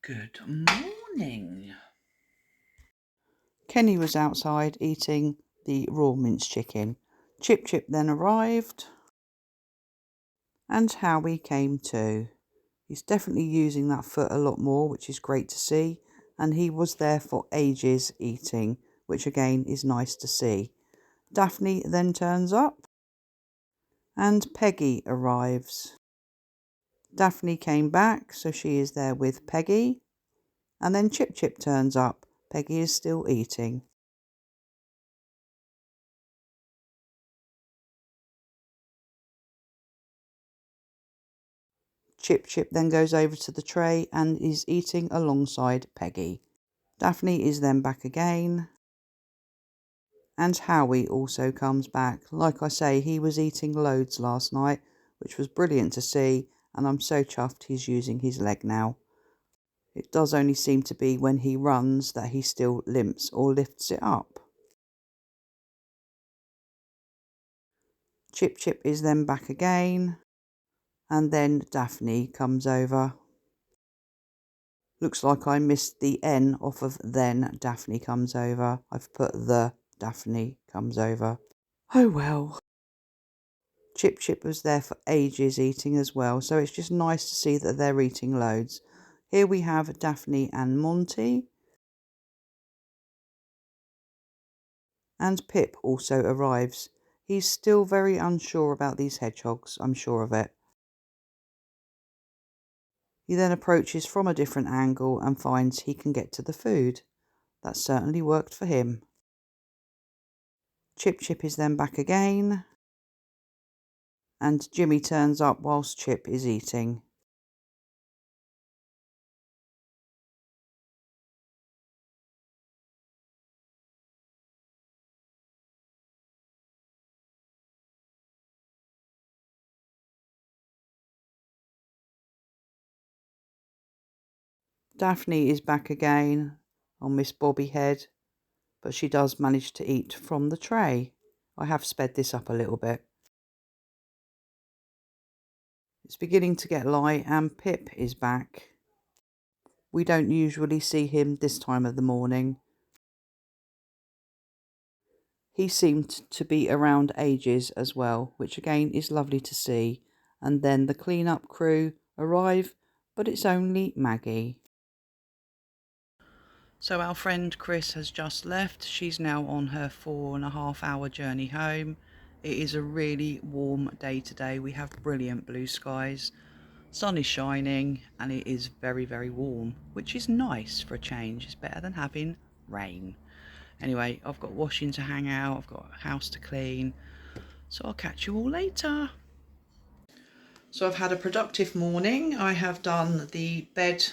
Good morning. Kenny was outside eating the raw minced chicken. Chip Chip then arrived, and Howie came too. He's definitely using that foot a lot more, which is great to see, and he was there for ages eating, which again is nice to see. Daphne then turns up, and Peggy arrives. Daphne came back, so she is there with Peggy, and then Chip Chip turns up. Peggy is still eating. Chip Chip then goes over to the tray and is eating alongside Peggy. Daphne is then back again. And Howie also comes back. Like I say, he was eating loads last night, which was brilliant to see, and I'm so chuffed he's using his leg now. It does only seem to be when he runs that he still limps or lifts it up. Chip Chip is then back again, and then Daphne comes over. Looks like I missed the N off of then Daphne comes over. I've put the Daphne comes over. Oh well. Chip Chip was there for ages eating as well, so it's just nice to see that they're eating loads. Here we have Daphne and Monty. And Pip also arrives. He's still very unsure about these hedgehogs, I'm sure of it. He then approaches from a different angle and finds he can get to the food. That certainly worked for him. Chip Chip is then back again. And Jimmy turns up whilst Chip is eating. Daphne is back again on Miss Bobby Head, but she does manage to eat from the tray. I have sped this up a little bit. It's beginning to get light and Pip is back. We don't usually see him this time of the morning. He seemed to be around ages as well, which again is lovely to see. And then the clean-up crew arrive, but it's only Maggie. So our friend Chris has just left. She's now on her 4.5-hour journey home. It is a really warm day today. We have brilliant blue skies. Sun is shining and it is very, very warm, which is nice for a change. It's better than having rain. Anyway, I've got washing to hang out. I've got a house to clean. So I'll catch you all later. So I've had a productive morning. I have done the bed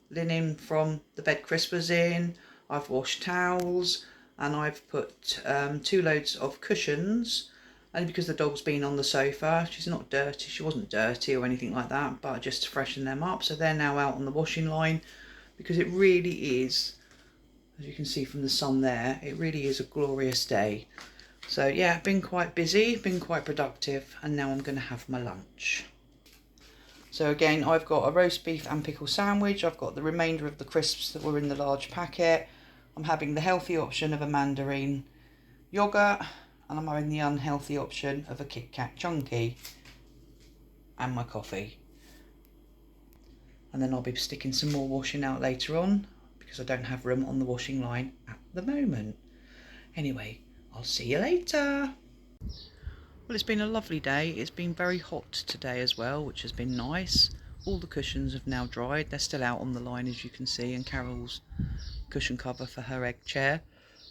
linen from the bed Chris was in. I've washed towels and I've put 2 loads of cushions, only because the dog's been on the sofa. She's not dirty, she wasn't dirty or anything like that, but just to freshen them up. So they're now out on the washing line, because it really is, as you can see from the sun there, it really is a glorious day. So yeah, been quite busy, been quite productive, and now I'm going to have my lunch. So again, I've got a roast beef and pickle sandwich. I've got the remainder of the crisps that were in the large packet. I'm having the healthy option of a mandarin yogurt, and I'm having the unhealthy option of a Kit Kat chunky, and my coffee. And then I'll be sticking some more washing out later on, because I don't have room on the washing line at the moment. Anyway, I'll see you later. Well, it's been a lovely day. It's been very hot today as well, which has been nice. All the cushions have now dried. They're still out on the line, as you can see, and Carol's cushion cover for her egg chair.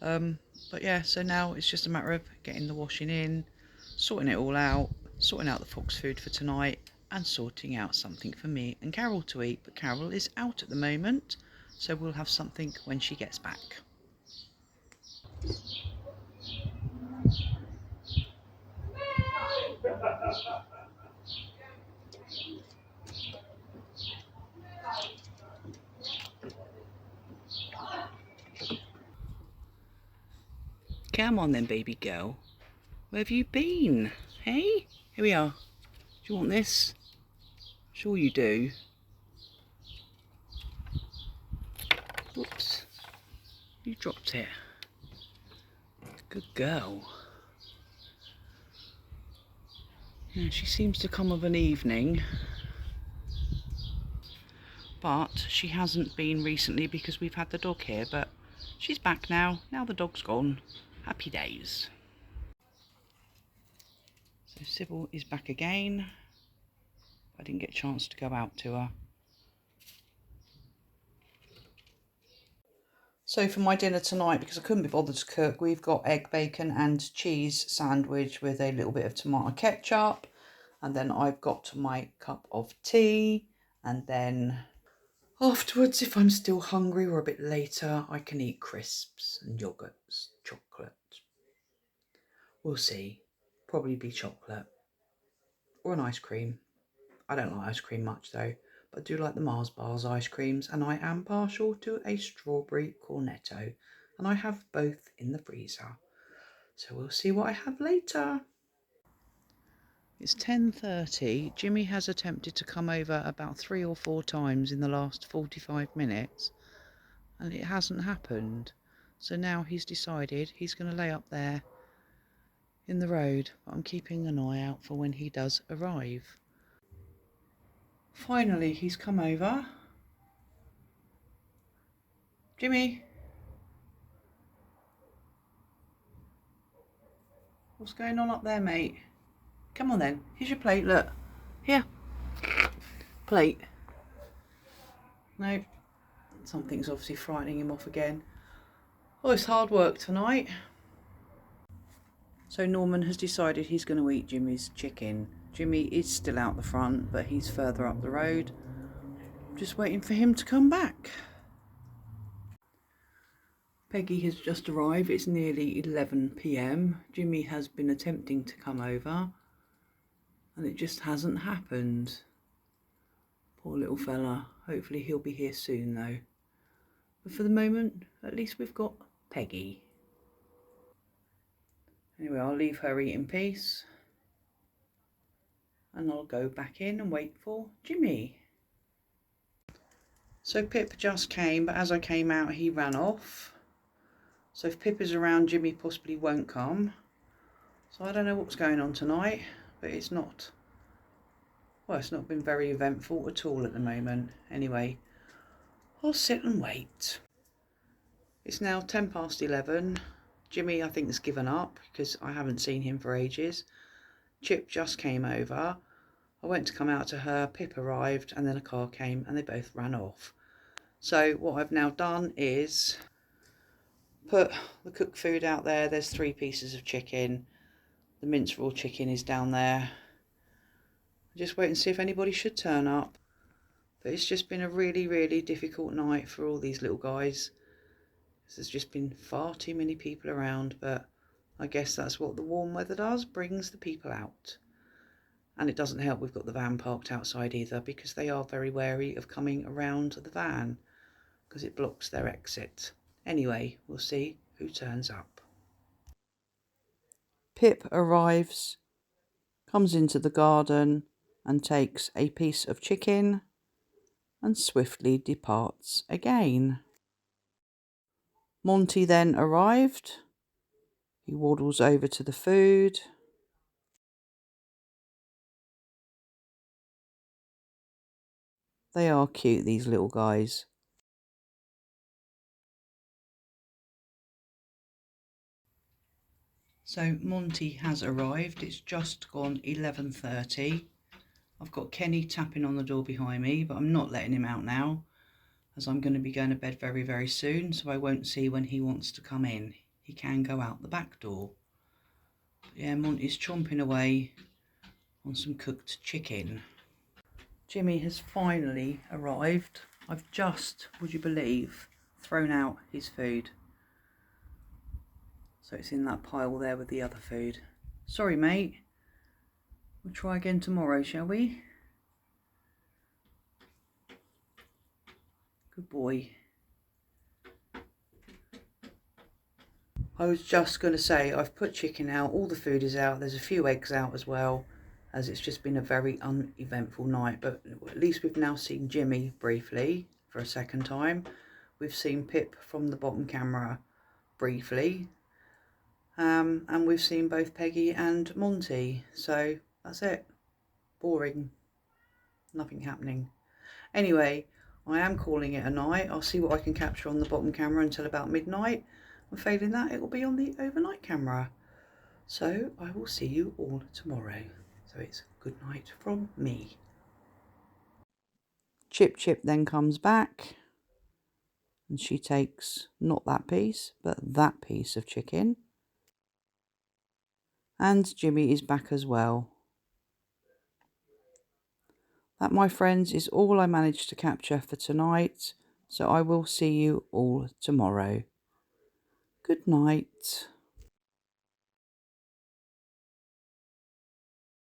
But yeah, so now it's just a matter of getting the washing in, sorting it all out, sorting out the fox food for tonight, and sorting out something for me and Carol to eat. But Carol is out at the moment, so we'll have something when she gets back. Come on then, baby girl. Where have you been? Hey? Here we are. Do you want this? Sure you do. Whoops, you dropped it. Good girl. Yeah, she seems to come of an evening, but she hasn't been recently because we've had the dog here, but she's back now. Now the dog's gone. Happy days. So Cybil is back again. I didn't get a chance to go out to her. So for my dinner tonight, because I couldn't be bothered to cook, we've got egg, bacon and cheese sandwich with a little bit of tomato ketchup. And then I've got my cup of tea. And then afterwards, if I'm still hungry or a bit later, I can eat crisps and yogurts, chocolate. We'll see. Probably be chocolate or an ice cream. I don't like ice cream much though, but I do like the Mars bars ice creams, and I am partial to a strawberry cornetto, and I have both in the freezer. So we'll see what I have later. It's 10:30. Jimmy has attempted to come over about 3 or 4 times in the last 45 minutes, and it hasn't happened. So now he's decided he's going to lay up there in the road, but I'm keeping an eye out for when he does arrive. Finally, he's come over. Jimmy, what's going on up there, mate? Come on then, here's your plate, look. Here, plate. No, something's obviously frightening him off again. Oh, it's hard work tonight. So Norman has decided he's going to eat Jimmy's chicken. Jimmy is still out the front, but he's further up the road. Just waiting for him to come back. Peggy has just arrived. It's nearly 11 p.m. Jimmy has been attempting to come over, and it just hasn't happened. Poor little fella. Hopefully he'll be here soon though. But for the moment, at least we've got Peggy. Anyway, I'll leave her eat in peace, and I'll go back in and wait for Jimmy. So Pip just came, but as I came out he ran off. So if Pip is around, Jimmy possibly won't come. So I don't know what's going on tonight, but it's not been very eventful at all at the moment. Anyway, I'll sit and wait. It's now 11:10. Jimmy, I think, has given up because I haven't seen him for ages. Chip just came over. I went to come out to her, Pip arrived, and then a car came and they both ran off. So what I've now done is put the cooked food out there. There's 3 pieces of chicken. The minced raw chicken is down there. Just wait and see if anybody should turn up. But it's just been a really, really difficult night for all these little guys. There's just been far too many people around, but I guess that's what the warm weather does, brings the people out. And it doesn't help we've got the van parked outside either, because they are very wary of coming around the van because it blocks their exit. Anyway, we'll see who turns up. Pip arrives, comes into the garden and takes a piece of chicken and swiftly departs again. Monty then arrived. He waddles over to the food. They are cute, these little guys. So Monty has arrived. It's just gone 11:30. I've got Kenny tapping on the door behind me, but I'm not letting him out now, as I'm going to be going to bed very, very soon, so I won't see when he wants to come in. He can go out the back door. But yeah, Monty's chomping away on some cooked chicken. Jimmy has finally arrived. I've just, would you believe, thrown out his food. So it's in that pile there with the other food. Sorry, mate. We'll try again tomorrow, shall we? Good boy. I was just going to say, I've put chicken out, all the food is out, there's a few eggs out as well, as it's just been a very uneventful night, but at least we've now seen Jimmy briefly for a second time. we've seen Pip from the bottom camera briefly. And we've seen both Peggy and Monty. So that's it. Boring. Nothing happening. Anyway, I am calling it a night. I'll see what I can capture on the bottom camera until about midnight. And failing that, it will be on the overnight camera. So I will see you all tomorrow. So it's good night from me. Chip then comes back. And she takes not that piece, but that piece of chicken. And Jimmy is back as well. That, my friends, is all I managed to capture for tonight. So I will see you all tomorrow. Good night.